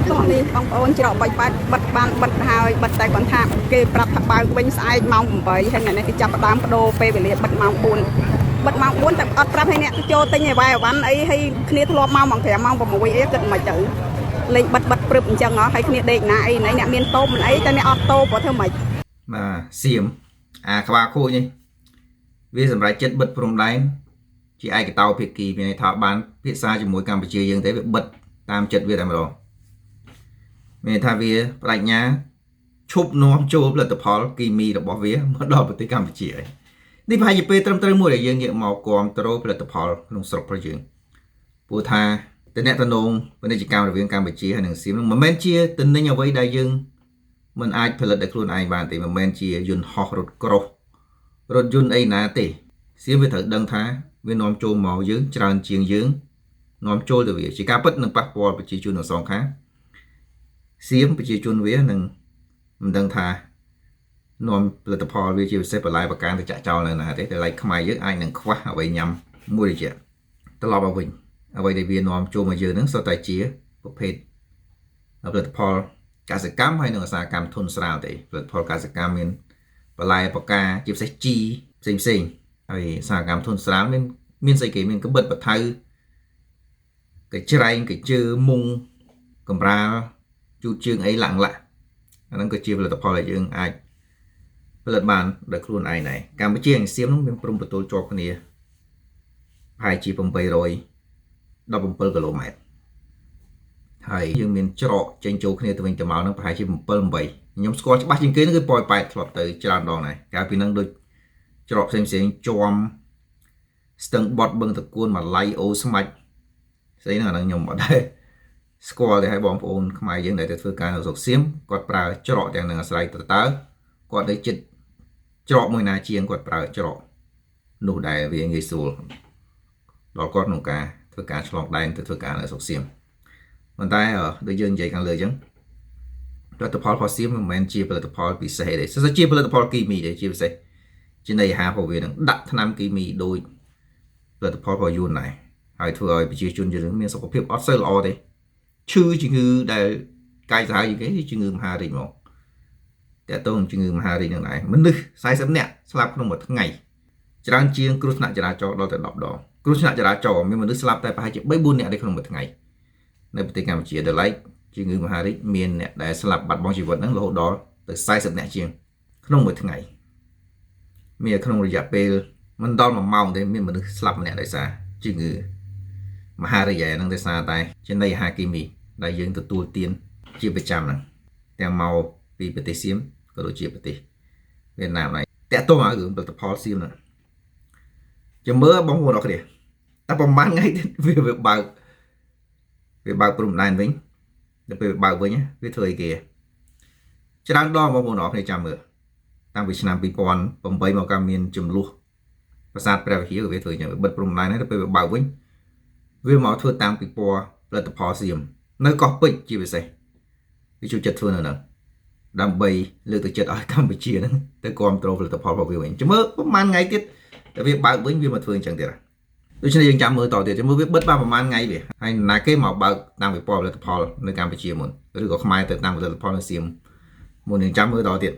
តោះនេះបងប្អូនច្រកបាច់បាត់បិទបានបិទហើយបិទតែគាត់ថាគេប្រាប់ថាបើកវិញស្អែកម៉ោង8ហើយអ្នកនេះគេចាប់ផ្ដើមបដូរពេលវេលាបិទម៉ោង4បិទម៉ោង4តែអត់ប្រាប់ឲ្យអ្នកទៅចូលទិញអីវ៉ៃអវ៉ាន់អីហើយគ្នាធ្លាប់មកម៉ោង5ម៉ោង6អីគិតមិនទៅលេងបិទព្រឹបអញ្ចឹងហ៎ហើយគ្នាដេកណាអីណៃអ្នកមានតូបមិនអីតែអ្នកអត់តូបព្រោះធ្វើម៉េចបាទសៀមក្បាលខូចនេះវាសម្រាប់ចិត្តបិទព្រំដែនជាឯកតោភាគីមានន័យថាបានភាសាជាមួយកម្ពុជាយើងទេវាបិទតាមចិត្តវាតែម្ដងមានន័យថាវាបដិញ្ញាឈប់នាំចូលផលិតផលគីមីរបស់វាមកដល់ប្រទេសកម្ពុជាហើយនេះប្រហែលជាពេលត្រឹមត្រូវមួយដែលយើងងាកមកគ្រប់គ្រងផលិតផលក្នុងស្រុករបស់យើងព្រោះថាតំណែងពាណិជ្ជកម្មរវាងកម្ពុជាហើយនិងសៀមនឹងមិនមែនជាតំណែងអ្វីដែលយើងមិនអាចផលិតដោយខ្លួនឯងបានទេមិនមែនជាយន្តហោះរថក្រោះរថយន្តអីណាទេសៀមវាត្រូវដឹងថាវានាំចូលមកយើងច្រើនជាងយើងនាំចូលទៅវាជាការពិតនឹងប៉ះពាល់ប្រជាជនទាំងសងខាងសៀមប្រជាជនវានឹងមិនដឹងថានាំផលិតផលវាជាពិសេសបន្លែប្រការទៅចាក់ចោលនៅណាទេតែឡៃខ្មែរយើងអាចនឹងខ្វះអ្វីញ៉ាំមួយរយៈត្រឡប់មកវិញអ្វីដែលវានាំចូលមកយើងនឹងសុទ្ធតែជាប្រភេទផលិតផលកសិកម្មហើយនិងឧស្សាហកម្មធុនស្រាលទេផលិតផលកសិកម្មមានបន្លែប្រការជាពិសេសជីផ្សេងហើយឧស្សាហកម្មធុនស្រាលមានស្អីគេមានកបិតបថៅកញ្ច្រែងកញ្ជើមុងកំរាលជូតជើងអីឡាក់អាហ្នឹងក៏ជាផលិតផលដែលយើងអាចផលិតបានដោយខ្លួនឯងដែរកម្ពុជានិងសៀមនោះមានព្រំប្រទល់ជាប់គ្នាប្រហែលជា817គីឡូម៉ែត្រហើយយើងមានច្រកចេញចូលគ្នាទៅវិញទៅមកនឹងប្រហែលជា7 8ខ្ញុំស្គាល់ច្បាស់ជាងគេហ្នឹងគឺប៉ោយប៉ែតធ្លាប់ទៅច្រើនដងដែរកាលពីហ្នឹងដូចច្រកផ្សេងជាំស្ទឹងបត់បឹងតកួនម៉ាឡៃអូស្មាច់ស្អីហ្នឹងអាហ្នឹងខ្ញុំអត់ដែរស្គាល់ទេឲ្យបងប្អូនខ្មែរយើងដែលទៅធ្វើការនៅស្រុកសៀមគាត់ប្រើច្រកទាំងនឹងអាស្រ័យទៅតើគាត់នៅចិត្តច្រកមួយណាជាងគាត់ប្រើច្រកនោះដែលវាងាយស្រួលដល់គាត់ក្នុងការធ្វើការឆ្លងដែនទៅធ្វើការនៅស្រុកសៀមប៉ុន្តែដូចយើងនិយាយខាងលើអញ្ចឹងផលិតផលផាសៀមមិនមែនជាផលិតផលពិសេសទេសិស្សជាផលិតផលគីមីទេជាពិសេសជានៃអាហាររបស់វានឹងដាក់ថ្នាំគីមីដូចផលិតផលរបស់យួនដែរហើយធ្វើឲ្យប្រជាជនយើងមានសុខភាពអត់សូវល្អទេឈឺជំងឺដែលកាយសាហាវជាងគេជំងឺមហារីកមកតែតើជំងឺមហារីកនឹងដែរមនុស្ស40នាក់ស្លាប់ក្នុងមួយថ្ងៃច្រើនជាងគ្រោះថ្នាក់ចរាចរណ៍ដល់ទៅ10ដងគ្រោះថ្នាក់ចរាចរណ៍មានមនុស្សស្លាប់តែប្រហែលជា3 4នាក់ទេក្នុងមួយថ្ងៃនៅប្រទេសកម្ពុជាដែលឡែកជំងឺមហារីកមានអ្នកដែលស្លាប់បាត់បង់ជីវិតហ្នឹងរហូតដល់ទៅ40នាក់ជាងក្នុងមួយថ្ងៃមានក្នុងរយៈពេលមិនដល់1ម៉ោងទេមានមនុស្សស្លាប់ម្នាក់ដោយសារជំងឺមហារីកហ្នឹងដោយសារតែចំណីអាហារគីមីដែលយើងទទួលទានជាប្រចាំហ្នឹងទាំងមកពីប្រទេសសៀមក៏ដូចជាប្រទេសវៀតណាមដែរតាក់ទងឲ្យរឿងផលិតផលសៀមហ្នឹងចាំមើលបងប្អូនអរគ្នាតែប្រហែលថ្ងៃទៀតវាបើកព្រំដែនវិញដល់ពេលបើកវិញវាធ្វើអីគេច្រើនដងបងប្អូនអរគ្នាចាំមើលតាំងពីឆ្នាំ2008មកក៏មានចំនួនប្រាសាទព្រះវិហារវាធ្វើអញ្ចឹងបិទព្រំដែនហើយដល់ពេលបើកវិញវាមកធ្វើតាមពិព័រណ៍ផលិតផលសៀមនៅកោះពេជ្រជាពិសេសវាជួយចិត្តធ្វើនៅហ្នឹងដើម្បីលើកទឹកចិត្តឲ្យកម្ពុជាហ្នឹងទៅគ្រប់គ្រងផលិតផលរបស់វាវិញចាំមើលប្រហែលថ្ងៃទៀតតែវាបើកវិញវាមកធ្វើអញ្ចឹងទៀតដូច្នេះយើងចាំមើលតទៀតចាំមើលវាបិទបានប្រហែលថ្ងៃវាហើយណាគេមកបើកតាមពិព័រណ៍ផលិតផលនៅកម្ពុជាមុនឬក៏ខ្មែរទៅតាមផលិតផលនៅសៀមមុនយើងចាំមើលតទៀត